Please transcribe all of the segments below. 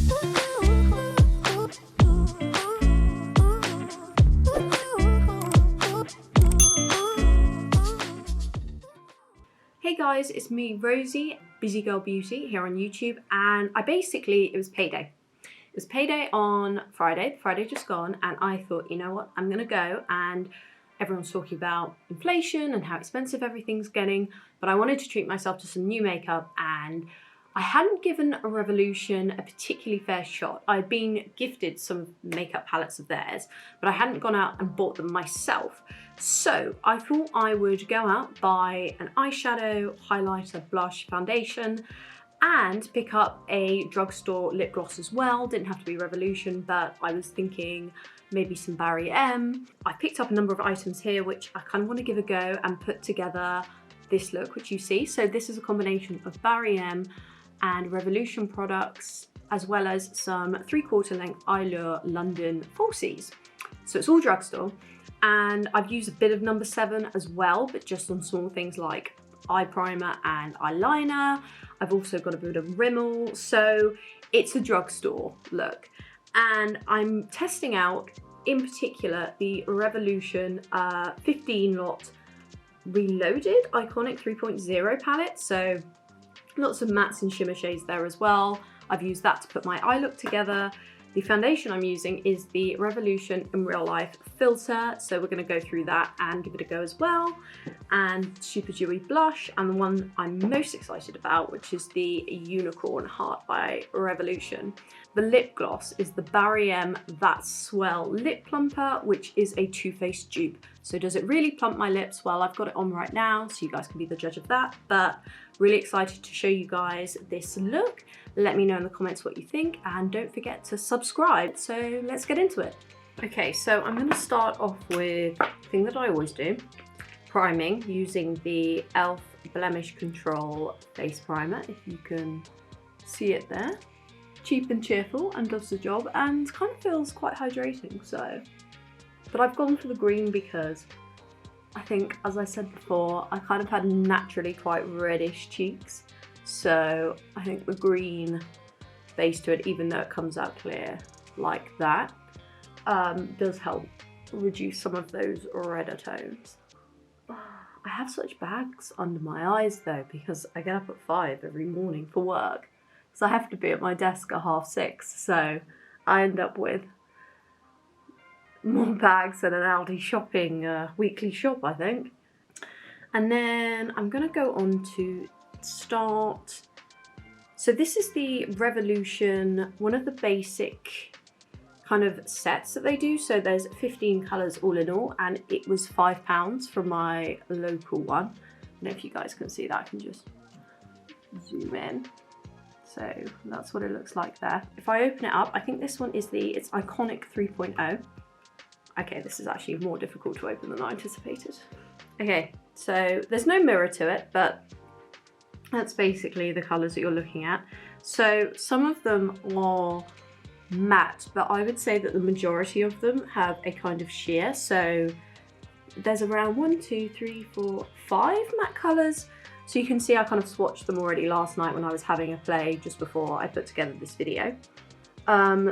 Hey guys, it's me, Rosie, Busygirlbeauty here on YouTube, and it was payday. It was payday on Friday just gone, and I thought, you know what, I'm gonna go, and everyone's talking about inflation and how expensive everything's getting, but I wanted to treat myself to some new makeup, and I hadn't given Revolution a particularly fair shot. I'd been gifted some makeup palettes of theirs, but I hadn't gone out and bought them myself. So I thought I would go out, buy an eyeshadow, highlighter, blush, foundation, and pick up a Drugstore lip gloss as well. Didn't have to be Revolution, but I was thinking maybe some Barrym. I picked up a number of items here which I kind of want to give a go and put together this look which you see. So this is a combination of Barrym and Revolution products, as well as some 3/4 length Eyelure London falsies. So it's all Drugstore, and I've used a bit of number 7 as well, but just on small things like eye primer and eyeliner. I've also got a bit of Rimmel, so it's a Drugstore look. And I'm testing out, in particular, the Revolution 15 lot Reloaded Iconic 3.0 palette. So lots of mattes and shimmer shades there as well. I've used that to put my eye look together. The foundation I'm using is the Revolution in Real Life filter, so we're going to go through that and give it a go as well. And Super Dewy blush, and the one I'm most excited about, which is the Unicorn Heart by Revolution. The lip gloss is the Barrym That's Swell Lip Plumper, which is a TooFaced dupe. So does it really plump my lips? Well, I've got it on right now, so you guys can be the judge of that, but really excited to show you guys this look. Let me know in the comments what you think, and don't forget to subscribe. So let's get into it. Okay, so I'm going to start off with the thing that I always do, priming using the e.l.f. Blemish Control Face Primer, if you can see it there. Cheap and cheerful and does the job, and kind of feels quite hydrating, so. But I've gone for the green because I think, as I said before, I kind of had naturally quite reddish cheeks. So I think the green base to it, even though it comes out clear like that, does help reduce some of those redder tones. I have such bags under my eyes though, because I get up at 5 every morning for work. So I have to be at my desk at 6:30, so I end up with more bags than an Aldi shopping weekly shop, I think. And then I'm gonna go on to start. So this is the Revolution, one of the basic kind of sets that they do. So there's 15 colours all in all, and it was £5 from my local one. And if you guys can see that, I can just zoom in. So that's what it looks like there. If I open it up, I think this one is it's Iconic 3.0. Okay, this is actually more difficult to open than I anticipated. Okay, so there's no mirror to it, but that's basically the colours that you're looking at. So some of them are matte, but I would say that the majority of them have a kind of sheer. So there's around 1, 2, 3, 4, 5 matte colours. So you can see I kind of swatched them already last night when I was having a play just before I put together this video.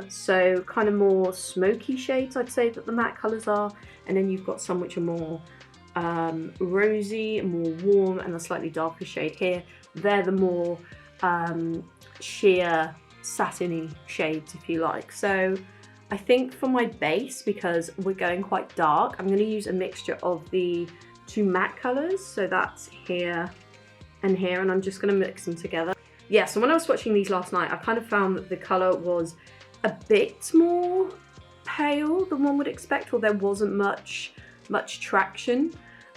So kind of more smoky shades, I'd say that the matte colours are, and then you've got some which are more rosy, more warm, and a slightly darker shade here. They're the more sheer, satiny shades, if you like. So I think for my base, because we're going quite dark, I'm going to use a mixture of the 2 matte colours. So that's here and here, and I'm just going to mix them together. Yeah, so when I was swatching these last night, I kind of found that the colour was a bit more pale than one would expect, or there wasn't much traction.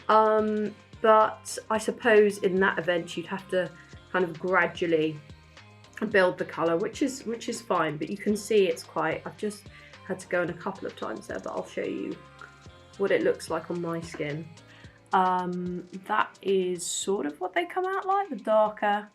But I suppose in that event you'd have to kind of gradually build the colour, which is fine, but you can see it's quite, I've just had to go in a couple of times there, but I'll show you what it looks like on my skin. That is sort of what they come out like, the darker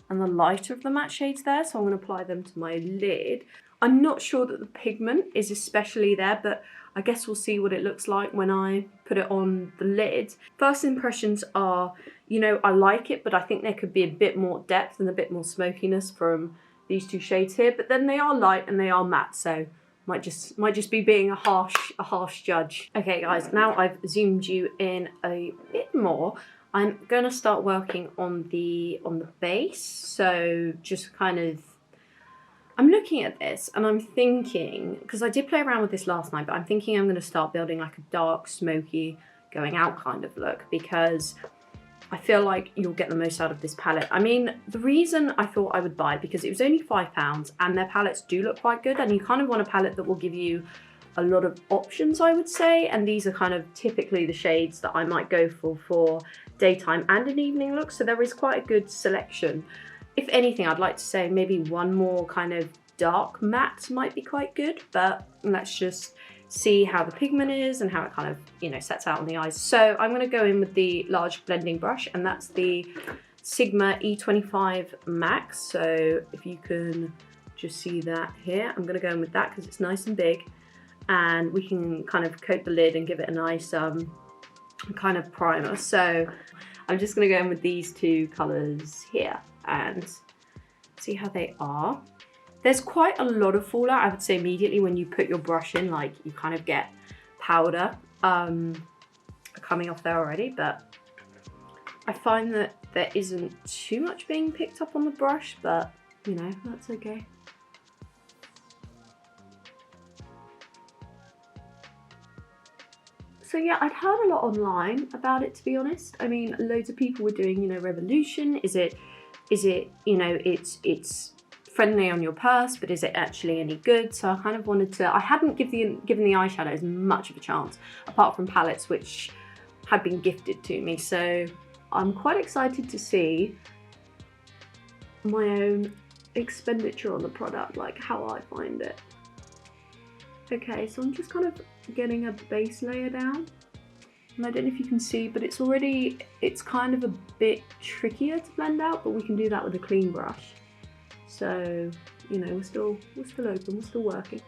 and the lighter of the matte shades there, so I'm going to apply them to my lid. I'm not sure that the pigment is especially there, but I guess we'll see what it looks like when I put it on the lid. First impressions are, you know, I like it, but I think there could be a bit more depth and a bit more smokiness from these two shades here, but then they are light and they are matte, so might just be being a harsh judge. Okay guys, now I've zoomed you in a bit more. I'm gonna start working on the base. So just kind of, I'm looking at this and I'm thinking, because I did play around with this last night, but I'm thinking I'm gonna start building like a dark, smoky, going out kind of look, because I feel like you'll get the most out of this palette. I mean, the reason I thought I would buy it, because it was only £5 and their palettes do look quite good, and you kind of want a palette that will give you a lot of options, I would say, and these are kind of typically the shades that I might go for daytime and an evening look, so there is quite a good selection. If anything, I'd like to say maybe one more kind of dark matte might be quite good, but let's just see how the pigment is and how it kind of, you know, sets out on the eyes. So I'm going to go in with the large blending brush, and that's the Sigma E25 Max. So if you can just see that here, I'm going to go in with that because it's nice and big, and we can kind of coat the lid and give it a nice kind of primer. So I'm just going to go in with these two colours here and see how they are. There's quite a lot of fallout, I would say, immediately when you put your brush in, like you kind of get powder coming off there already, but I find that there isn't too much being picked up on the brush, but you know, that's okay. So yeah, I'd heard a lot online about it, to be honest. I mean, loads of people were doing, you know, revolution. Is it, you know, it's friendly on your purse, but is it actually any good? So I kind of wanted to, I hadn't given the eyeshadows much of a chance, apart from palettes which had been gifted to me. So I'm quite excited to see my own expenditure on the product, like how I find it. Okay, so I'm just kind of getting a base layer down. And I don't know if you can see, but it's kind of a bit trickier to blend out, but we can do that with a clean brush. So, you know, we're still open, we're still working.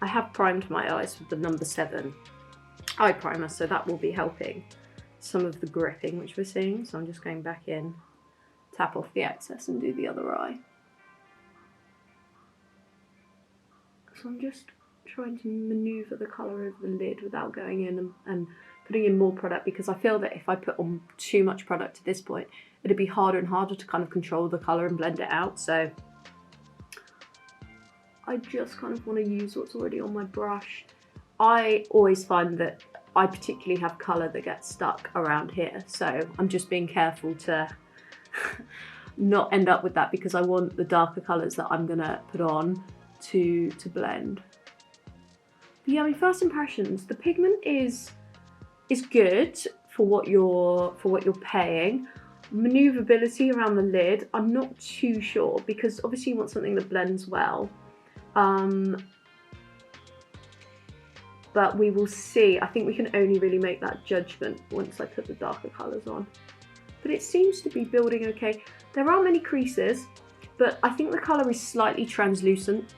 I have primed my eyes with the number 7 eye primer, so that will be helping some of the gripping which we're seeing. So I'm just going back in, tap off the excess and do the other eye. So I'm just trying to maneuver the colour over the lid without going in and putting in more product, because I feel that if I put on too much product at this point, it'd be harder and harder to kind of control the colour and blend it out. So I just kind of want to use what's already on my brush. I always find that I particularly have colour that gets stuck around here, so I'm just being careful to not end up with that, because I want the darker colours that I'm gonna put on to blend. But yeah, I mean, first impressions, the pigment is good for what you're paying. Maneuverability around the lid, I'm not too sure, because obviously you want something that blends well. But we will see. I think we can only really make that judgment once I put the darker colours on. But it seems to be building okay. There are many creases, but I think the colour is slightly translucent.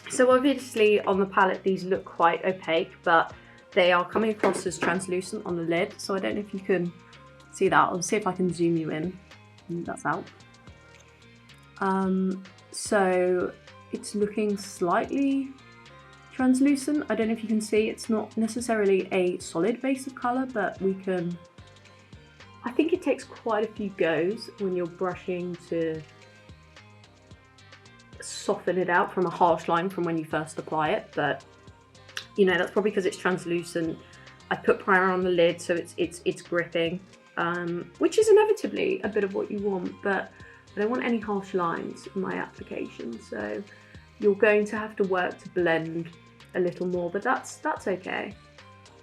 So obviously on the palette these look quite opaque, but they are coming across as translucent on the lid. So I don't know if you can see that. I'll see if I can zoom you in. That's out. So it's looking slightly translucent. I don't know if you can see, it's not necessarily a solid base of colour, but we can, I think it takes quite a few goes when you're brushing to soften it out from a harsh line from when you first apply it. But you know, that's probably because it's translucent. I put primer on the lid, so it's gripping, which is inevitably a bit of what you want, but I don't want any harsh lines in my application, so you're going to have to work to blend a little more, but that's okay.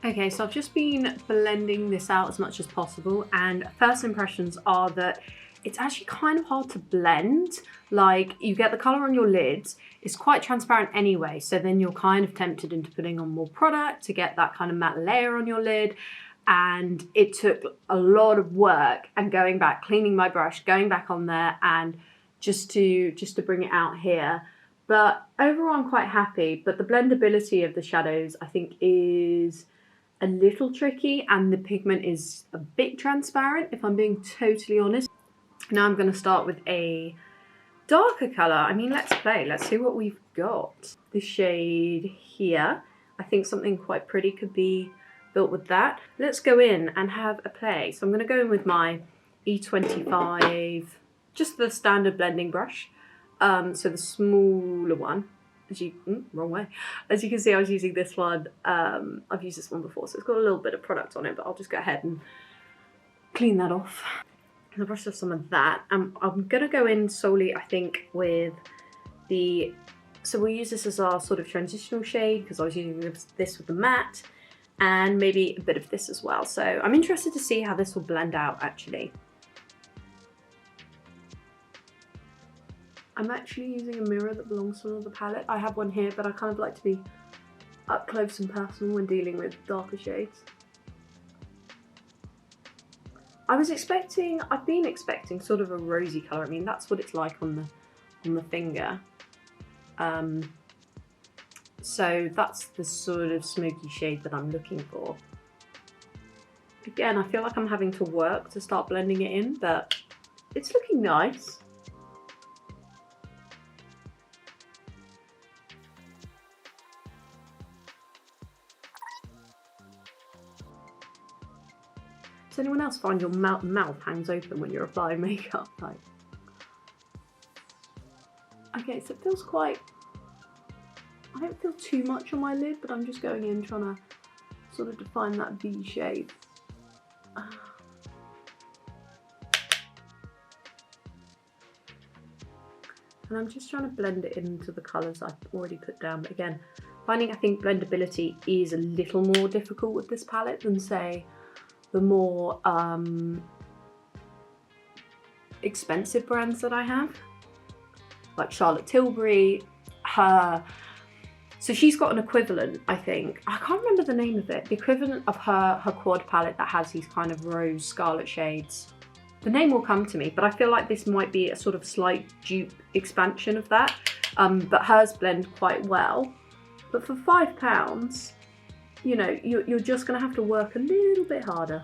Okay, so I've just been blending this out as much as possible, and first impressions are that it's actually kind of hard to blend. Like, you get the colour on your lids, it's quite transparent anyway, so then you're kind of tempted into putting on more product to get that kind of matte layer on your lid. And it took a lot of work and going back, cleaning my brush, going back on there, and just to bring it out here. But overall I'm quite happy, but the blendability of the shadows I think is a little tricky, and the pigment is a bit transparent, if I'm being totally honest. Now I'm going to start with a darker colour, I mean, let's play. Let's see what we've got. The shade here. I think something quite pretty could be built with that. Let's go in and have a play. So I'm going to go in with my E25, just the standard blending brush. So the smaller one. Wrong way. As you can see, I was using this one. I've used this one before, so it's got a little bit of product on it, but I'll just go ahead and clean that off. I'll brush off some of that. I'm gonna go in solely, I think, with the, so we'll use this as our sort of transitional shade because I was using this with the matte, and maybe a bit of this as well. So I'm interested to see how this will blend out actually. I'm actually using a mirror that belongs to another palette. I have one here, but I kind of like to be up close and personal when dealing with darker shades. I've been expecting sort of a rosy colour. I mean, that's what it's like on the finger. So that's the sort of smoky shade that I'm looking for. Again, I feel like I'm having to work to start blending it in, but it's looking nice. Does anyone else find your mouth hangs open when you're applying makeup? Like, okay, so it feels quite, I don't feel too much on my lid, but I'm just going in trying to sort of define that V shape. And I'm just trying to blend it into the colours I've already put down. But again, I think blendability is a little more difficult with this palette than, say, the more expensive brands that I have, like Charlotte Tilbury. So she's got an equivalent, I think. I can't remember the name of it. The equivalent of her quad palette that has these kind of rose scarlet shades. The name will come to me, but I feel like this might be a sort of slight dupe expansion of that. But hers blend quite well. But for £5, you know, you're just going to have to work a little bit harder.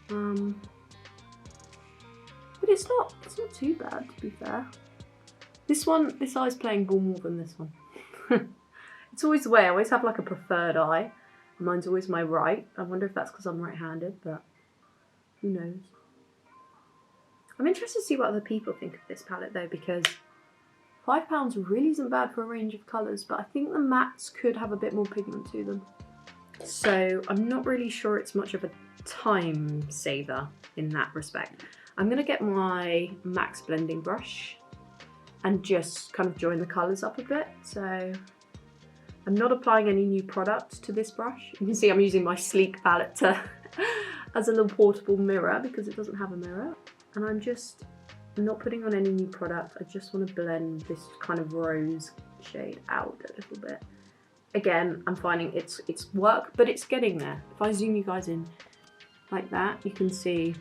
But it's not too bad, to be fair. This eye's playing ball more than this one. It's always the way. I always have like a preferred eye. Mine's always my right. I wonder if that's because I'm right-handed, but who knows. I'm interested to see what other people think of this palette though, because £5 really isn't bad for a range of colours, but I think the mattes could have a bit more pigment to them. So I'm not really sure it's much of a time saver in that respect. I'm going to get my Max blending brush and just kind of join the colours up a bit. So I'm not applying any new product to this brush. You can see I'm using my sleek palette to as a little portable mirror because it doesn't have a mirror. And I'm just not putting on any new product. I just want to blend this kind of rose shade out a little bit. Again, I'm finding it's work, but it's getting there. If I zoom you guys in like that, you can see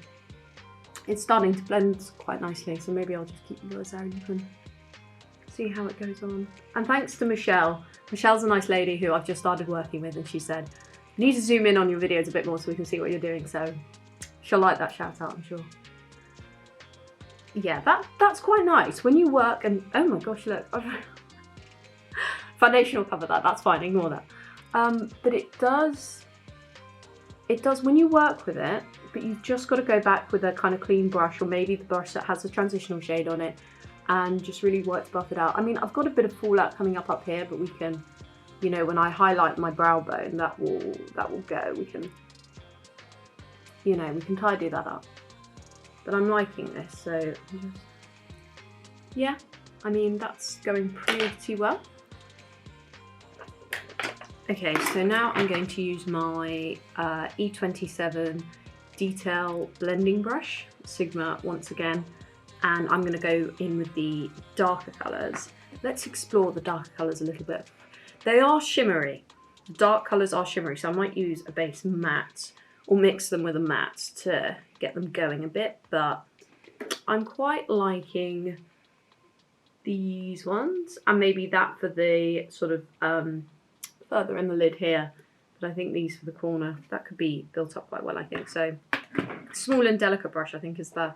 it's starting to blend quite nicely. So maybe I'll just keep you guys there and you can see how it goes on. And thanks to Michelle. Michelle's a nice lady who I've just started working with, and she said, you need to zoom in on your videos a bit more so we can see what you're doing. So she'll like that shout out, I'm sure. Yeah, that's quite nice. When you work and, oh my gosh, look. Foundation will cover that, that's fine, ignore that. But it does, when you work with it, but you've just got to go back with a kind of clean brush, or maybe the brush that has a transitional shade on it, and just really work to buff it out. I mean, I've got a bit of fallout coming up here, but we can, you know, when I highlight my brow bone, that will go. We can, you know, we can tidy that up. But I'm liking this, so yeah, I mean, that's going pretty well. Okay, so now I'm going to use my E27 Detail Blending Brush, Sigma once again, and I'm going to go in with the darker colours. Let's explore the darker colours a little bit. They are shimmery. The dark colours are shimmery, so I might use a base matte or mix them with a matte to get them going a bit, but I'm quite liking these ones, and maybe that for the sort of further in the lid here, but I think these for the corner, that could be built up quite well, I think. So small and delicate brush, I think, is the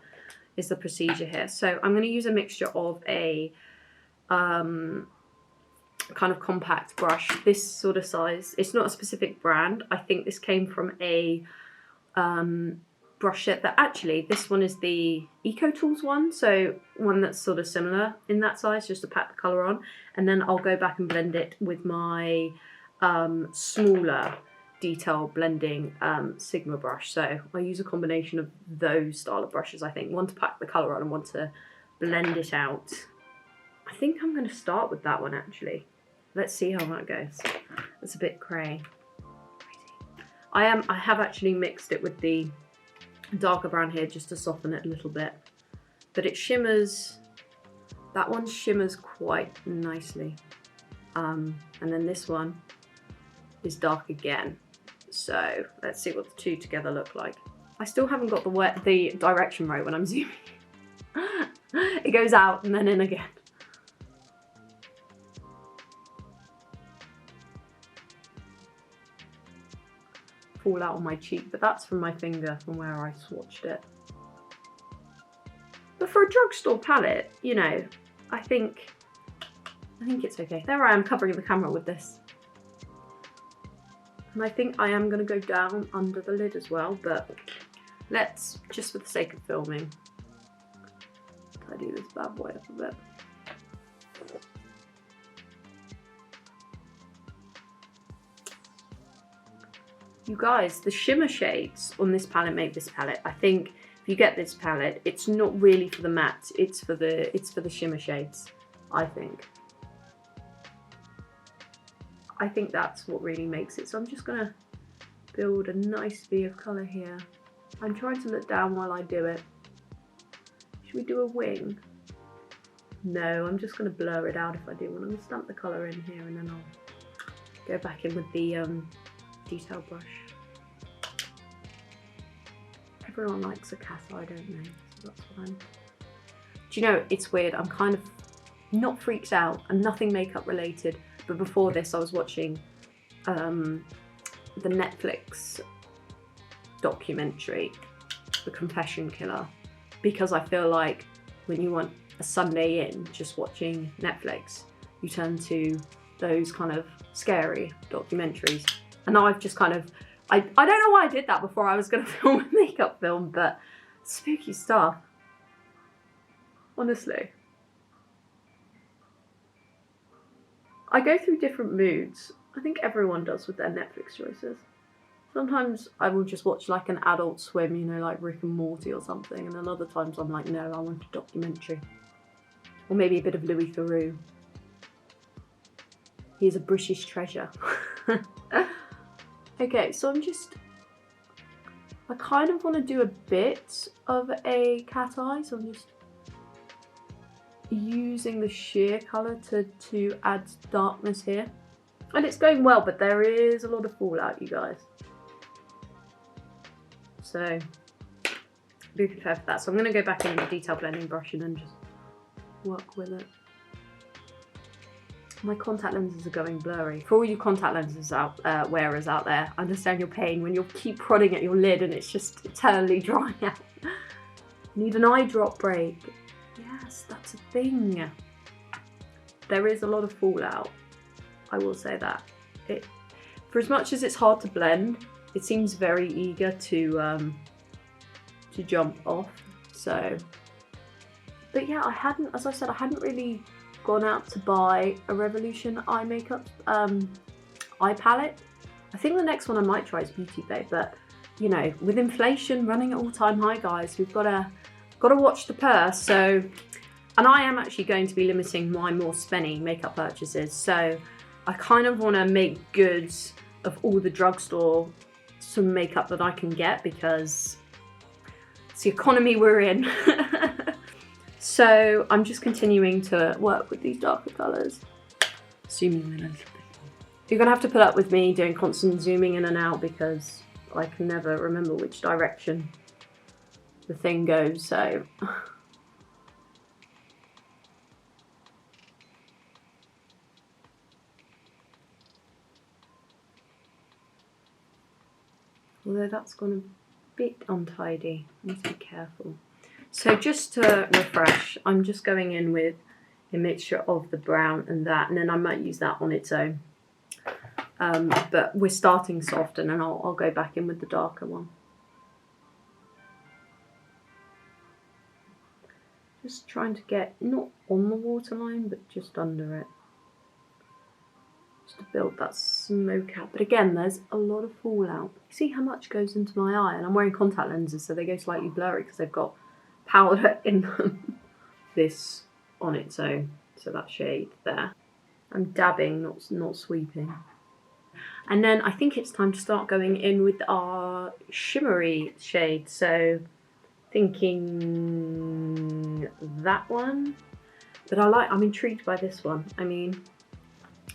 is the procedure here. So I'm going to use a mixture of a kind of compact brush, this sort of size. It's not a specific brand. I think this came from a brush set that actually, this one is the Eco Tools one, so one that's sort of similar in that size, just to pack the colour on. And then I'll go back and blend it with my smaller detail blending Sigma brush. So I use a combination of those style of brushes, I think. One to pack the colour on and one to blend it out. I think I'm going to start with that one actually. Let's see how that goes. It's a bit cray. I have actually mixed it with the darker brown here just to soften it a little bit. But it shimmers, that one shimmers quite nicely. And then this one is dark again. So let's see what the two together look like. I still haven't got the direction right when I'm zooming. It goes out and then in again. Fall out on my cheek, but that's from my finger from where I swatched it. But for a drugstore palette, you know, I think it's okay. There I am covering the camera with this. And I think I am going to go down under the lid as well, but let's, just for the sake of filming, tidy this bad boy up a bit. You guys, the shimmer shades on this palette make this palette. I think if you get this palette, it's not really for the matte, it's for the shimmer shades, I think. I think that's what really makes it. So I'm just gonna build a nice V of colour here. I'm trying to look down while I do it. Should we do a wing? No, I'm just gonna blur it out if I do. I'm gonna stamp the colour in here and then I'll go back in with the detail brush. Everyone likes a cat eye, don't they? So that's what I'm... Do you know, it's weird. I'm kind of not freaked out and nothing makeup related. But before this, I was watching the Netflix documentary, The Confession Killer, because I feel like when you want a Sunday in just watching Netflix, you turn to those kind of scary documentaries. And now I've just kind of, I don't know why I did that before I was going to film a makeup film, but spooky stuff. Honestly. I go through different moods. I think everyone does with their Netflix choices. Sometimes I will just watch like an Adult Swim, you know, like Rick and Morty or something. And then other times I'm like, no, I want a documentary. Or maybe a bit of Louis Theroux. He is a British treasure. Okay, so I kind of want to do a bit of a cat eye, so I'm just using the sheer colour to add darkness here. And it's going well, but there is a lot of fallout, you guys. So be prepared for that. So I'm going to go back in with the detail blending brush and then just work with it. My contact lenses are going blurry. For all you contact lenses wearers out there, I understand your pain when you keep prodding at your lid and it's just eternally drying out. Need an eye drop break. Yes, that's a thing. There is a lot of fallout. I will say that. For as much as it's hard to blend, it seems very eager to jump off. So, but yeah, as I said, I hadn't really gone out to buy a Revolution eye makeup eye palette. I think the next one I might try is Beauty Bay, but you know, with inflation running at all-time high, guys, we've got to watch the purse. So, and I am actually going to be limiting my more spenny makeup purchases. So I kind of want to make goods of all the drugstore some makeup that I can get because it's the economy we're in. So I'm just continuing to work with these darker colours. Zooming in a little bit. You're going to have to put up with me doing constant zooming in and out because I can never remember which direction the thing goes, so... Although that's gone a bit untidy, I need to be careful. So just to refresh, I'm just going in with a mixture of the brown and that, and then I might use that on its own. But we're starting soft, and then I'll go back in with the darker one. Just trying to get, not on the waterline, but just under it. Just to build that smoke out. But again, there's a lot of fallout. You see how much goes into my eye? And I'm wearing contact lenses, so they go slightly blurry because they've got powder in them. This on its own, so that shade there. I'm dabbing, not sweeping. And then I think it's time to start going in with our shimmery shade. So thinking that one, but I'm intrigued by this one. I mean,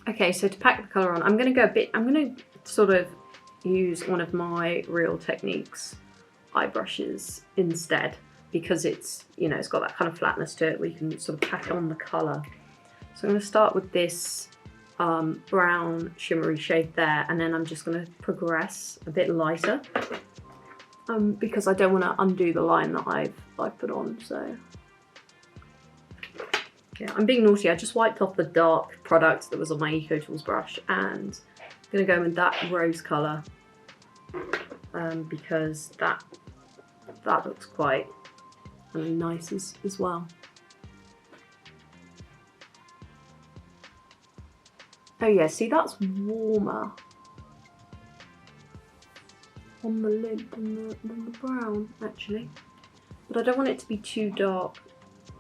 okay, so to pack the colour on, I'm going to go a bit, I'm going to sort of use one of my Real Techniques eye brushes instead, because it's, you know, it's got that kind of flatness to it where you can sort of pack on the colour. So I'm going to start with this brown shimmery shade there, and then I'm just going to progress a bit lighter because I don't want to undo the line that I've put on. So yeah, I'm being naughty. I just wiped off the dark product that was on my Eco Tools brush, and I'm going to go in with that rose colour because that looks quite nice as well. Oh yeah, see, that's warmer on the lid than the brown, actually. But I don't want it to be too dark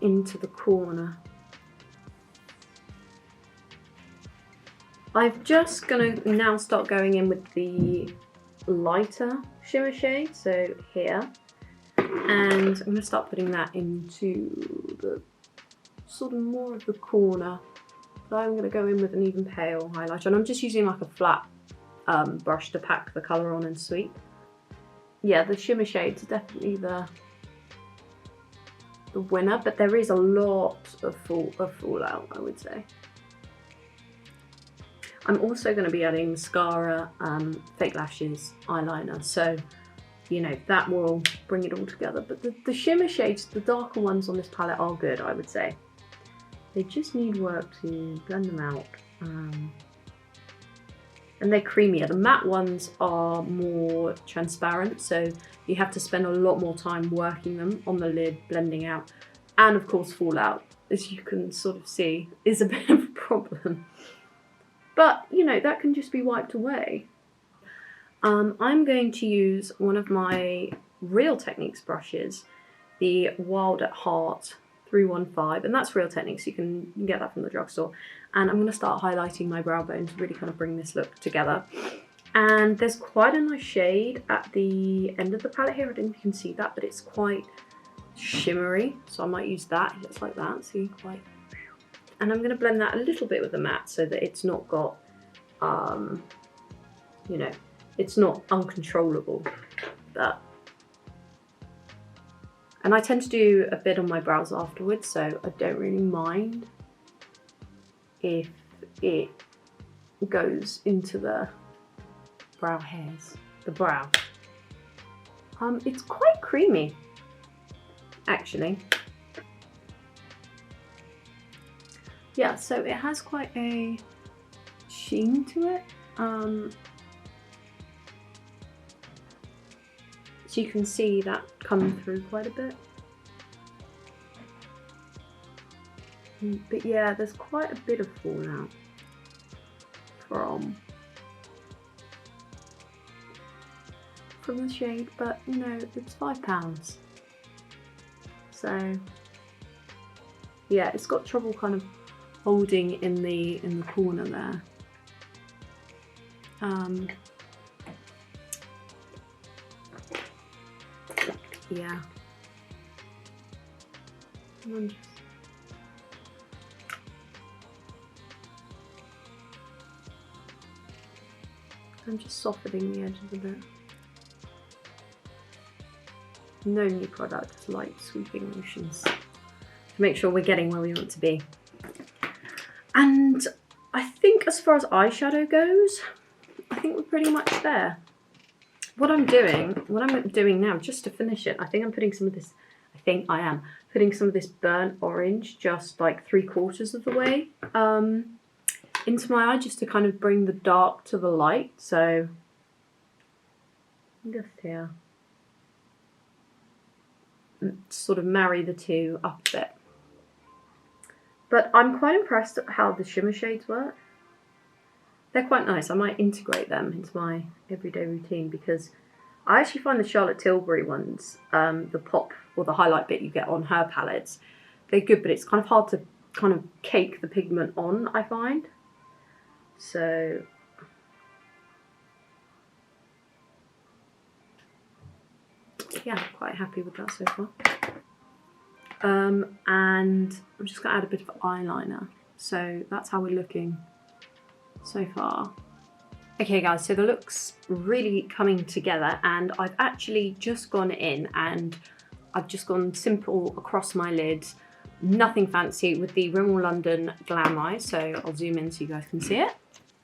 into the corner. I'm just gonna now start going in with the lighter shimmer shade, so here. And I'm gonna start putting that into the sort of more of the corner. I'm going to go in with an even pale highlighter, and I'm just using like a flat brush to pack the colour on and sweep. Yeah, the shimmer shades are definitely the winner, but there is a lot of fallout, I would say. I'm also going to be adding mascara, fake lashes, eyeliner, so you know that will bring it all together. But the shimmer shades, the darker ones on this palette, are good, I would say. They just need work to blend them out, and they're creamier. The matte ones are more transparent, so you have to spend a lot more time working them on the lid, blending out, and of course fallout, as you can sort of see, is a bit of a problem. But you know, that can just be wiped away. I'm going to use one of my Real Techniques brushes, the Wild at Heart 315, and that's Real Techniques. You can get that from the drugstore. And I'm going to start highlighting my brow bone to really kind of bring this look together. And there's quite a nice shade at the end of the palette here. I don't know if you can see that, but it's quite shimmery, so I might use that. It looks like that. See, quite. And I'm going to blend that a little bit with the matte so that it's not got, you know, it's not uncontrollable. But and I tend to do a bit on my brows afterwards, so I don't really mind if it goes into the brow hairs, the brow. It's quite creamy, actually. Yeah, so it has quite a sheen to it. So you can see that coming through quite a bit. But yeah, there's quite a bit of fallout from the shade, but you know, it's £5. So yeah, it's got trouble kind of holding in the corner there. Yeah. I'm just softening the edges a bit. No new product, light sweeping motions to make sure we're getting where we want to be. And I think as far as eyeshadow goes, I think we're pretty much there. What I'm doing now, just to finish it, I think I'm putting some of this, I think I am putting some of this burnt orange just like 3/4 of the way into my eye, just to kind of bring the dark to the light. So just here, sort of marry the two up a bit. But I'm quite impressed at how the shimmer shades work. They're quite nice. I might integrate them into my everyday routine, because I actually find the Charlotte Tilbury ones, the pop or the highlight bit you get on her palettes, they're good, but it's kind of hard to kind of cake the pigment on, I find. So yeah, I'm quite happy with that so far. And I'm just going to add a bit of eyeliner. So that's how we're looking so far. Okay guys, so the look's really coming together, and I've actually just gone in and I've just gone simple across my lids, nothing fancy, with the Rimmel London Glam Eye. So I'll zoom in so you guys can see it.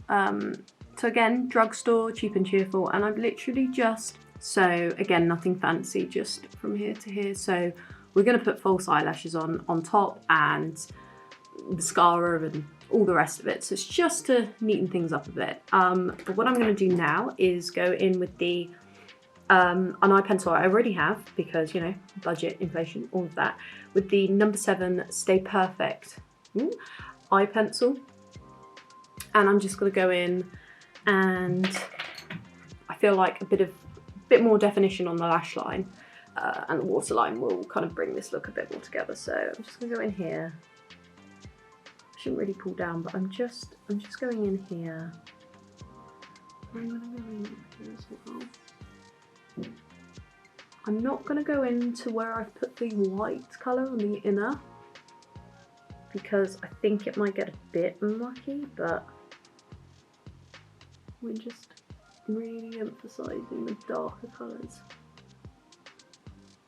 So again, Drugstore, cheap and cheerful, and I've literally just, so again, nothing fancy, just from here to here. So we're going to put false eyelashes on top, and the scower and all the rest of it. So it's just to neaten things up a bit. But what I'm going to do now is go in with the an eye pencil I already have, because, you know, budget, inflation, all of that, with the number 7 Stay Perfect eye pencil. And I'm just going to go in, and I feel like a bit more definition on the lash line, and the waterline will kind of bring this look a bit more together. So I'm just going to go in here. Shouldn't really pull down, but I'm just going in here. I'm gonna go in here as well. I'm not gonna go into where I've put the white colour on the inner, because I think it might get a bit mucky, but we're just really emphasising the darker colours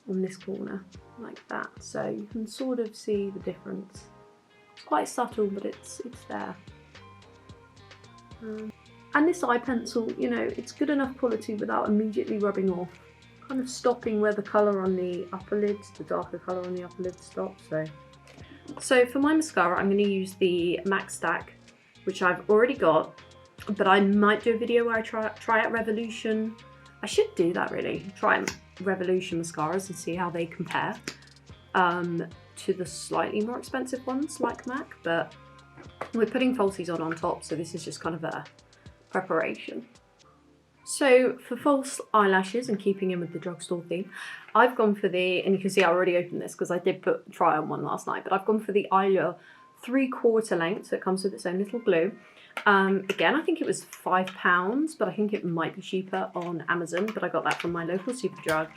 on this corner, like that, so you can sort of see the difference. It's quite subtle, but it's there. And this eye pencil, you know, it's good enough quality without immediately rubbing off, kind of stopping where the colour on the upper lids, the darker colour on the upper lids stops. So for my mascara, I'm going to use the MAC Stack, which I've already got, but I might do a video where I try out Revolution. I should do that really, try Revolution mascaras and see how they compare to the slightly more expensive ones like MAC, but we're putting falsies on top, so this is just kind of a preparation. So for false eyelashes, and keeping in with the Drugstore theme, I've gone for the, and you can see I already opened this because I did try on one last night, but I've gone for the Eyelure 3/4 length, so it comes with its own little glue. Again, I think it was £5, but I think it might be cheaper on Amazon, but I got that from my local Superdrug.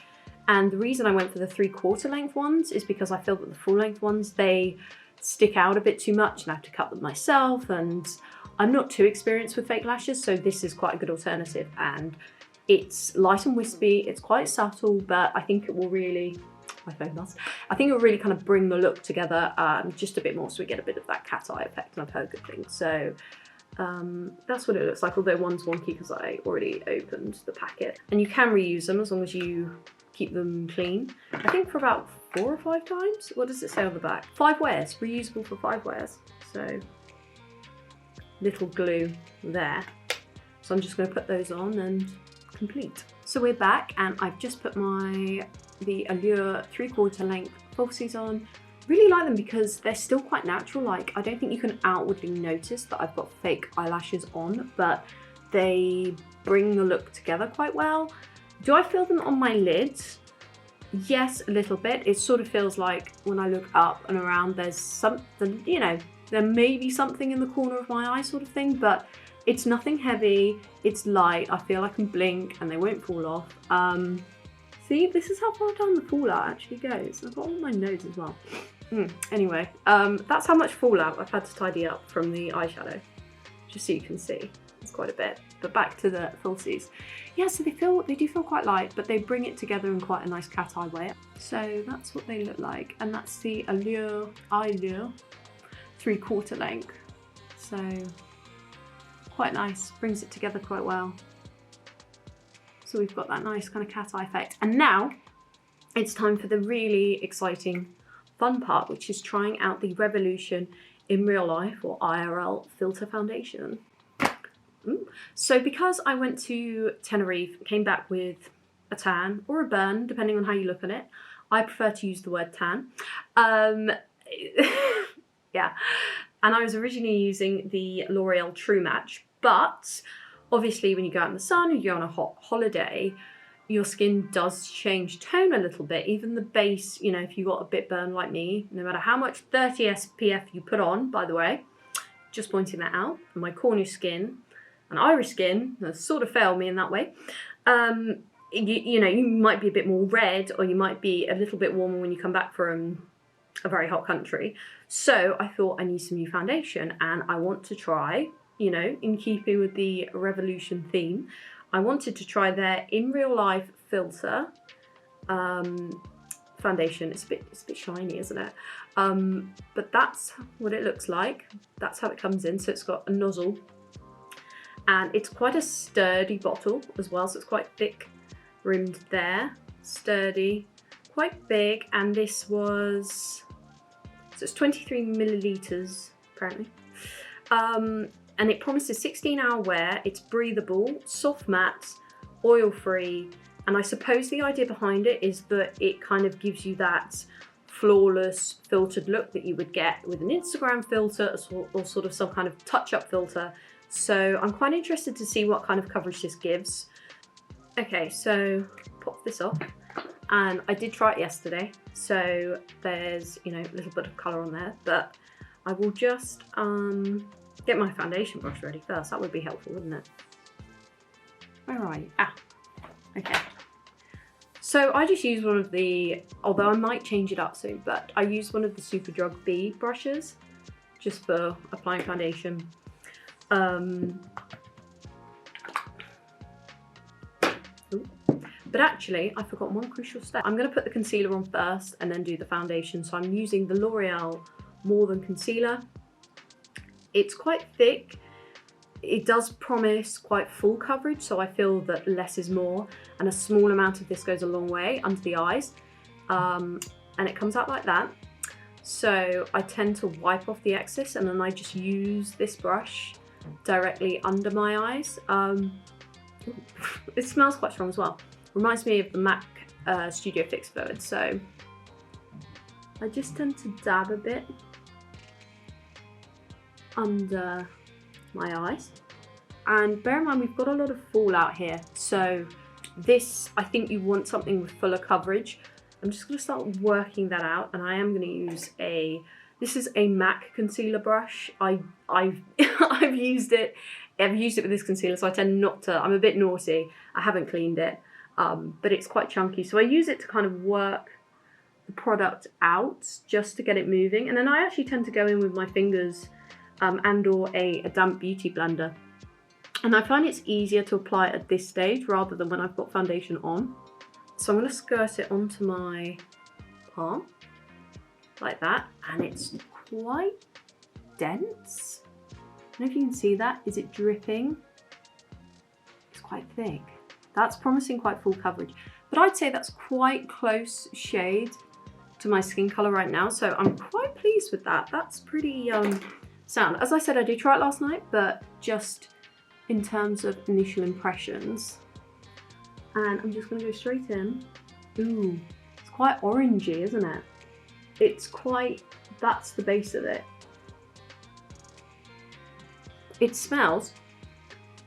And the reason I went for the 3/4 length ones is because I feel that the full length ones, they stick out a bit too much and I have to cut them myself, and I'm not too experienced with fake lashes, so this is quite a good alternative, and it's light and wispy, it's quite subtle, but I think it will really, I think it will really kind of bring the look together just a bit more, so we get a bit of that cat eye effect, and I've heard good things. So that's what it looks like, although one's wonky because I already opened the packet. And you can reuse them as long as you keep them clean. I think for about 4 or 5 times. What does it say on the back? 5 wears, reusable for 5 wears. So little glue there. So I'm just going to put those on and complete. So we're back, and I've just put the Allure 3/4 length falsies on. Really like them because they're still quite natural. Like, I don't think you can outwardly notice that I've got fake eyelashes on, but they bring the look together quite well. Do I feel them on my lids? Yes, a little bit. It sort of feels like when I look up and around, there's something, you know, there may be something in the corner of my eye sort of thing, but it's nothing heavy, it's light, I feel I can blink and they won't fall off. See, this is how far down the fallout actually goes. I've got all my nose as well. Anyway, that's how much fallout I've had to tidy up from the eyeshadow, just so you can see. It's quite a bit. But back to the falsies. Yeah, so they do feel quite light, but they bring it together in quite a nice cat eye way. So that's what they look like, and that's the Eyelure 3/4 length. So quite nice, brings it together quite well. So we've got that nice kind of cat eye effect. And now, it's time for the really exciting fun part, which is trying out the Revolution in Real Life or IRL filter foundation. So because I went to Tenerife, came back with a tan or a burn, depending on how you look at it. I prefer to use the word tan. Yeah, and I was originally using the L'Oreal True Match, but obviously when you go out in the sun, you go on a hot holiday, your skin does change tone a little bit. Even the base, you know, if you got a bit burned like me, no matter how much 30 SPF you put on, by the way, just pointing that out, and my cornea skin and Irish skin sort of failed me in that way. You know, you might be a bit more red, or you might be a little bit warmer when you come back from a very hot country. So I thought I need some new foundation, and I want to try, you know, in keeping with the Revolution theme, I wanted to try their In Real Life filter foundation. It's a bit shiny, isn't it? But that's what it looks like. That's how it comes in. So it's got a nozzle, and it's quite a sturdy bottle as well. So it's quite thick rimmed there, sturdy, quite big, and this was, so it's 23 milliliters apparently. And it promises 16-hour wear, it's breathable, soft matte, oil-free, and I suppose the idea behind it is that it kind of gives you that flawless filtered look that you would get with an Instagram filter or sort of some kind of touch-up filter. So I'm quite interested to see what kind of coverage this gives. Okay, so pop this off, and I did try it yesterday, so there's, you know, a little bit of colour on there, but I will just get my foundation brush ready first. That would be helpful, wouldn't it? Where are you? Ah, okay. So I just use one of the, although I might change it up soon, but I use one of the Superdrug B brushes just for applying foundation. But actually, I forgot one crucial step. I'm going to put the concealer on first and then do the foundation. So I'm using the L'Oreal More Than Concealer. It's quite thick. It does promise quite full coverage, so I feel that less is more, and a small amount of this goes a long way under the eyes. And it comes out like that. So I tend to wipe off the excess, and then I just use this brush directly under my eyes. It smells quite strong as well. Reminds me of the MAC Studio Fix Fluid, so I just tend to dab a bit under my eyes. And bear in mind, we've got a lot of fallout here, so this, I think you want something with fuller coverage. I'm just going to start working that out, and I am going to use this is a MAC concealer brush. I've used it with this concealer, so I tend not to, I'm a bit naughty, I haven't cleaned it, but it's quite chunky, so I use it to kind of work the product out, just to get it moving, and then I actually tend to go in with my fingers and or a damp beauty blender, and I find it's easier to apply it at this stage rather than when I've got foundation on. So I'm going to skirt it onto my palm like that, and it's quite dense. I don't know if you can see that. Is it dripping? It's quite thick. That's promising quite full coverage, but I'd say that's quite close shade to my skin color right now, so I'm quite pleased with that. That's pretty sound. As I said, I did try it last night, but just in terms of initial impressions, and I'm just going to go straight in. Ooh, it's quite orangey, isn't it? It's quite, that's the base of it. It smells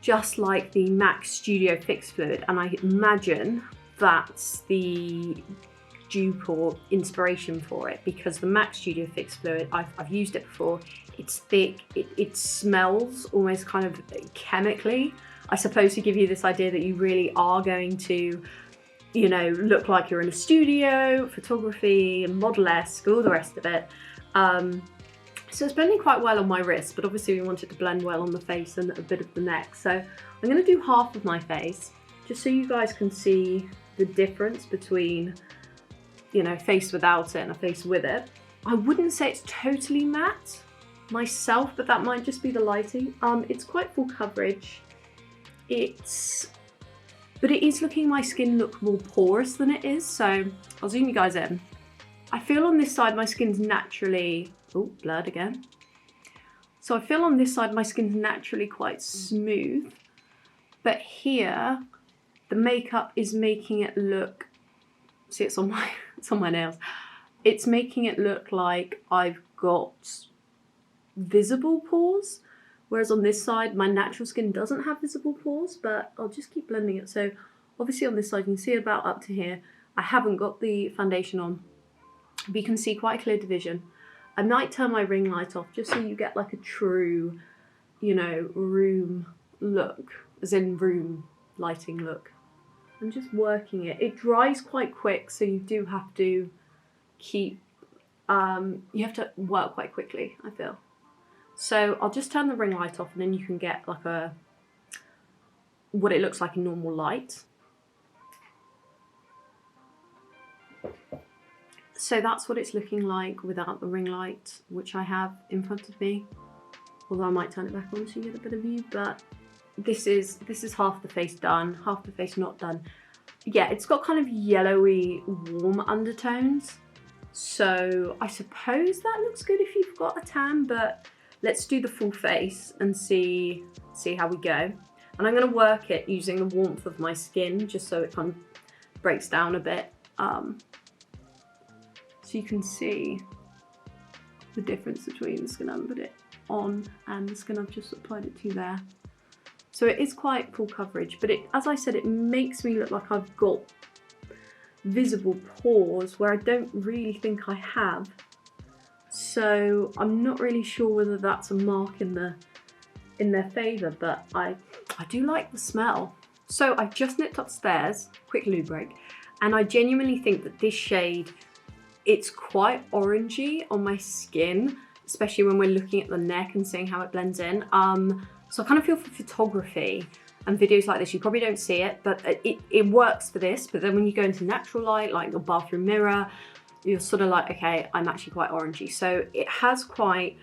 just like the MAC Studio Fix Fluid, and I imagine that's the dupe or inspiration for it, because the MAC Studio Fix Fluid, I've used it before. It's thick, it smells almost kind of chemically, I suppose, to give you this idea that you really are going to, you know, look like you're in a studio, photography, model-esque, all the rest of it. So it's blending quite well on my wrist, but obviously we want it to blend well on the face and a bit of the neck. So I'm going to do half of my face, just so you guys can see the difference between, you know, face without it and a face with it. I wouldn't say it's totally matte myself, but that might just be the lighting. It's quite full coverage. It's but it is looking my skin look more porous than it is. So I'll zoom you guys in. I feel on this side my skin's naturally, oh, blurred again. So I feel on this side my skin's naturally quite smooth, but here the makeup is making it look, see it's on my nails. It's making it look like I've got visible pores, whereas on this side my natural skin doesn't have visible pores, but I'll just keep blending it. So obviously on this side you can see about up to here. I haven't got the foundation on, but you can see quite a clear division. I might turn my ring light off just so you get like a true, you know, room look, as in room lighting look. I'm just working it. It dries quite quick, so you do have to keep, you have to work quite quickly, I feel. So I'll just turn the ring light off and then you can get like a, what it looks like in normal light. So that's what it's looking like without the ring light, which I have in front of me. Although I might turn it back on so you get a better view, but this is half the face done, half the face not done. Yeah, it's got kind of yellowy, warm undertones. So I suppose that looks good if you've got a tan, but let's do the full face and see how we go. And I'm gonna work it using the warmth of my skin, just so it kind of breaks down a bit. So you can see the difference between the skin I've put it on and the skin I've just applied it to there. So it is quite full coverage, but as I said, it makes me look like I've got visible pores where I don't really think I have. So I'm not really sure whether that's a mark in their favour, but I do like the smell. So I've just nipped upstairs, quick loo break, and I genuinely think that this shade, it's quite orangey on my skin, especially when we're looking at the neck and seeing how it blends in. So I kind of feel for photography and videos like this, you probably don't see it, but it works for this. But then when you go into natural light, like your bathroom mirror, you're sort of like, okay, I'm actually quite orangey. So it has quite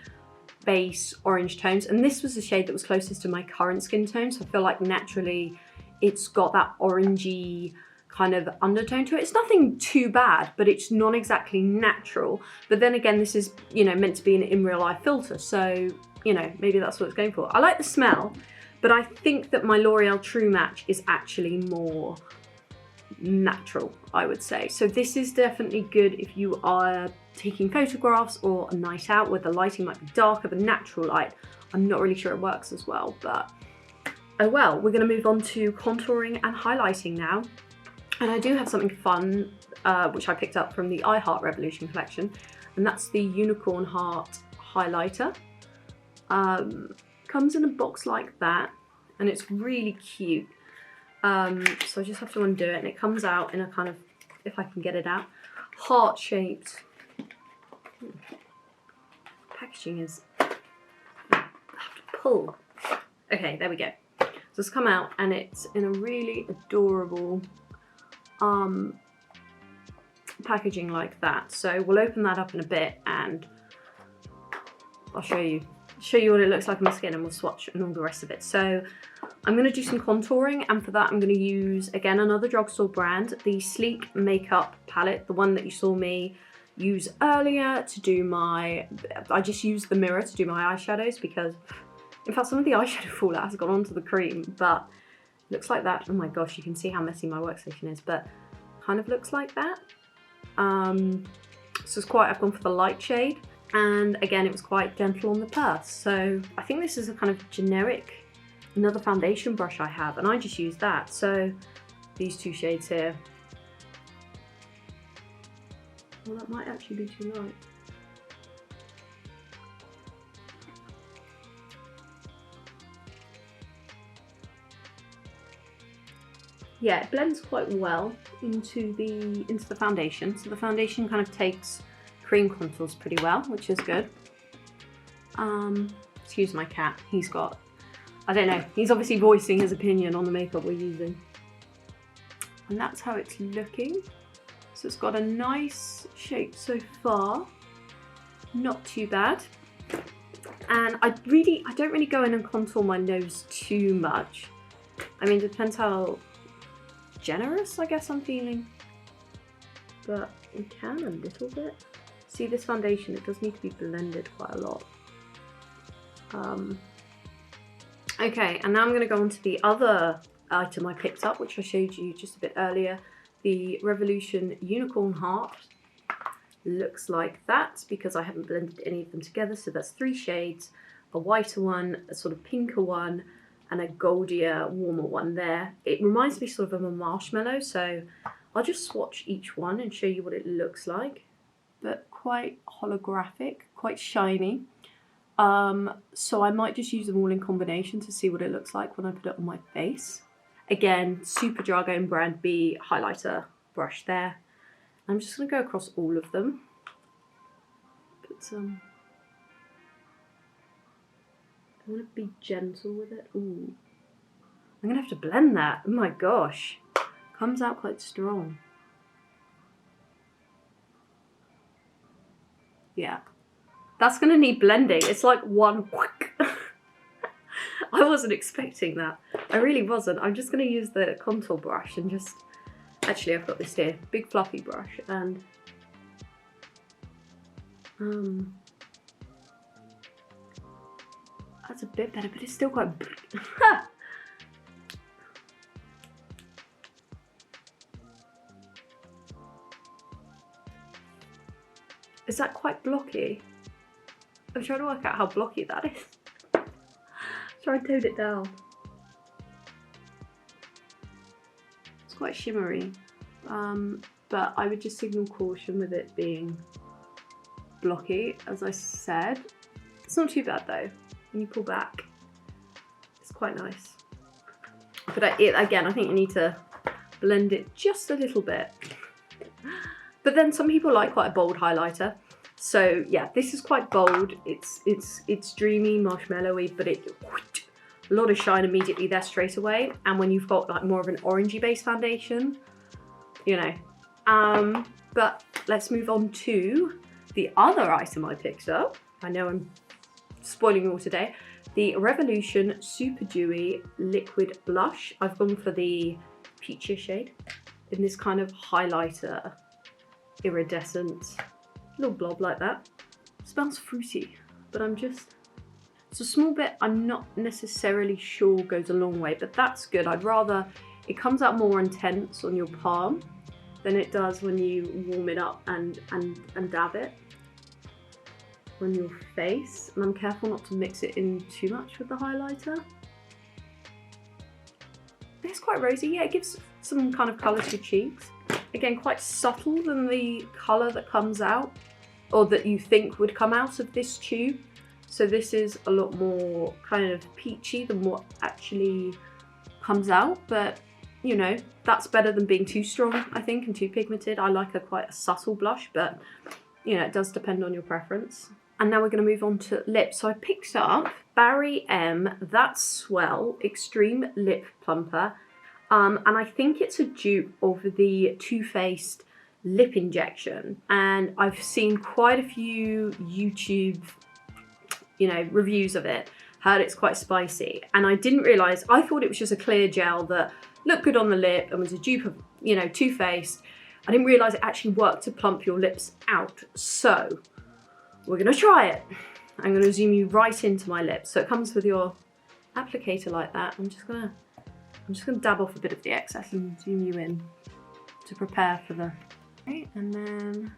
base orange tones. And this was the shade that was closest to my current skin tone. So I feel like naturally it's got that orangey kind of undertone to it. It's nothing too bad, but it's not exactly natural. But then again, this is, you know, meant to be an in real life filter. So, you know, maybe that's what it's going for. I like the smell, but I think that my L'Oreal True Match is actually more natural, I would say. So this is definitely good if you are taking photographs or a night out where the lighting might be darker, but natural light, I'm not really sure it works as well, but oh well. We're gonna move on to contouring and highlighting now. And I do have something fun, which I picked up from the I Heart Revolution collection, and that's the Unicorn Heart highlighter. Comes in a box like that, and it's really cute. So I just have to undo it, and it comes out in a kind of, if I can get it out, heart-shaped. Packaging is, I have to pull. Okay, there we go. So it's come out, and it's in a really adorable packaging like that. So we'll open that up in a bit and I'll show you what it looks like on my skin, and we'll swatch and all the rest of it. So I'm going to do some contouring, and for that I'm going to use, again, another Drugstore brand, the Sleek Makeup Palette, the one that you saw me use earlier to do my, I just used the mirror to do my eyeshadows because, in fact, some of the eyeshadow fallout has gone onto the cream, but looks like that. Oh my gosh, you can see how messy my workstation is, but kind of looks like that. So it's quite, I've gone for the light shade, and again, it was quite gentle on the purse. So I think this is a kind of generic, another foundation brush I have, and I just use that. So these two shades here. Well, that might actually be too light. Yeah, it blends quite well into the foundation. So the foundation kind of takes cream contours pretty well, which is good. Excuse my cat. He's got, I don't know, he's obviously voicing his opinion on the makeup we're using. And that's how it's looking. So it's got a nice shape so far. Not too bad. And I don't really go in and contour my nose too much. I mean, it depends how generous, I guess I'm feeling. But we can a little bit. See, this foundation, it does need to be blended quite a lot. Okay, and now I'm going to go on to the other item I picked up, which I showed you just a bit earlier. The Revolution Unicorn Heart. Looks like that because I haven't blended any of them together. So that's 3 shades, a whiter one, a sort of pinker one, and a goldier, warmer one there. It reminds me sort of a marshmallow, so I'll just swatch each one and show you what it looks like. But quite holographic, quite shiny. So I might just use them all in combination to see what it looks like when I put it on my face. Again, Superdrug own brand B highlighter brush there. I'm just going to go across all of them. Put some... I want to be gentle with it. Ooh. I'm going to have to blend that. Oh my gosh. Comes out quite strong. Yeah. That's going to need blending. It's like one whack. I wasn't expecting that. I really wasn't. I'm just going to use the contour brush and just... Actually, I've got this here. Big fluffy brush. And... that's a bit better, but it's still quite... Is that quite blocky? I'm trying to work out how blocky that is. Try and tone it down. It's quite shimmery, but I would just signal caution with it being blocky, as I said. It's not too bad though. When you pull back, it's quite nice. But again, I think you need to blend it just a little bit. But then some people like quite a bold highlighter. So yeah, this is quite bold. It's dreamy, marshmallowy, but a lot of shine immediately there straight away. And when you've got like more of an orangey base foundation, you know. But let's move on to the other item I picked up. I know I'm spoiling you all today. The Revolution Super Dewy Liquid Blush. I've gone for the peachy shade in this kind of highlighter, iridescent little blob like that. Smells fruity, but it's a small bit I'm not necessarily sure goes a long way, but that's good. I'd rather it comes out more intense on your palm than it does when you warm it up and dab it on your face. And I'm careful not to mix it in too much with the highlighter. It's quite rosy. Yeah, it gives some kind of colour to your cheeks. Again, quite subtle than the colour that comes out, or that you think would come out of this tube. So this is a lot more kind of peachy than what actually comes out, but you know, that's better than being too strong, I think, and too pigmented. I like quite a subtle blush, but you know, it does depend on your preference. And now we're going to move on to lips. So I picked up Barrym That's Swell Extreme Lip Plumper. And I think it's a dupe of the TooFaced lip injection. And I've seen quite a few YouTube, you know, reviews of it. Heard it's quite spicy. And I didn't realise, I thought it was just a clear gel that looked good on the lip and was a dupe of, you know, TooFaced. I didn't realise it actually worked to plump your lips out. So we're going to try it. I'm going to zoom you right into my lips. So it comes with your applicator like that. I'm just going to dab off a bit of the excess and zoom you in to prepare for the... Right, and then...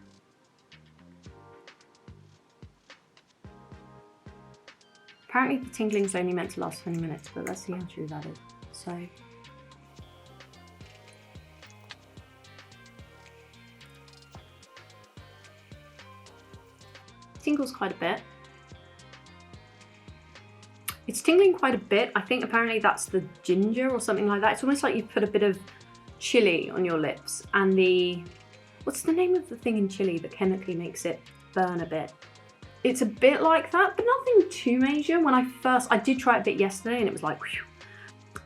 Apparently the tingling's only meant to last 20 minutes, but let's see how true that is. So... tingles quite a bit. It's tingling quite a bit. I think apparently that's the ginger or something like that. It's almost like you put a bit of chili on your lips, and the... what's the name of the thing in chili that chemically makes it burn a bit? It's a bit like that, but nothing too major. When I did try it a bit yesterday and it was like, whew.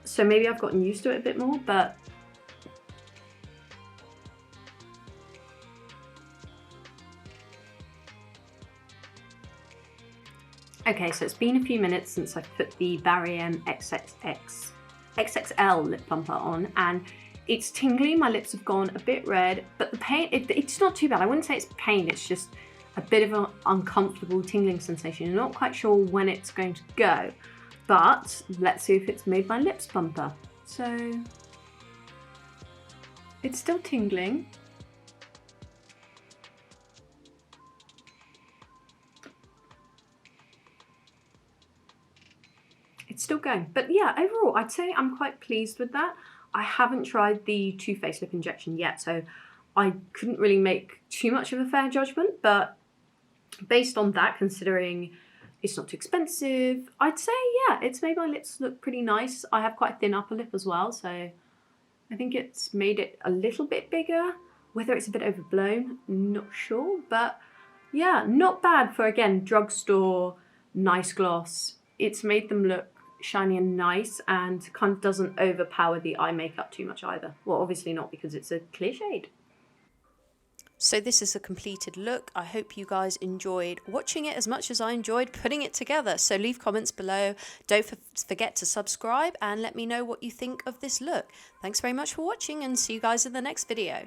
So maybe I've gotten used to it a bit more, but okay, so it's been a few minutes since I put the Barrym XXL lip plumper on, and It's tingly, my lips have gone a bit red, but the paint, it's not too bad. I wouldn't say it's pain, it's just a bit of an uncomfortable tingling sensation. You're not quite sure when it's going to go, but let's see if it's made my lips bumper. So it's still tingling. It's still going, but yeah, overall I'd say I'm quite pleased with that. I haven't tried the TooFaced lip injection yet, so I couldn't really make too much of a fair judgment, but based on that, considering it's not too expensive, I'd say, yeah, it's made my lips look pretty nice. I have quite a thin upper lip as well, so I think it's made it a little bit bigger. Whether it's a bit overblown, not sure, but yeah, not bad for, again, drugstore, nice gloss. It's made them look shiny and nice and kind of doesn't overpower the eye makeup too much either. Well, obviously not, because it's a clear shade. So this is a completed look. I hope you guys enjoyed watching it as much as I enjoyed putting it together. So leave comments below. Don't forget to subscribe and let me know what you think of this look. Thanks very much for watching and see you guys in the next video.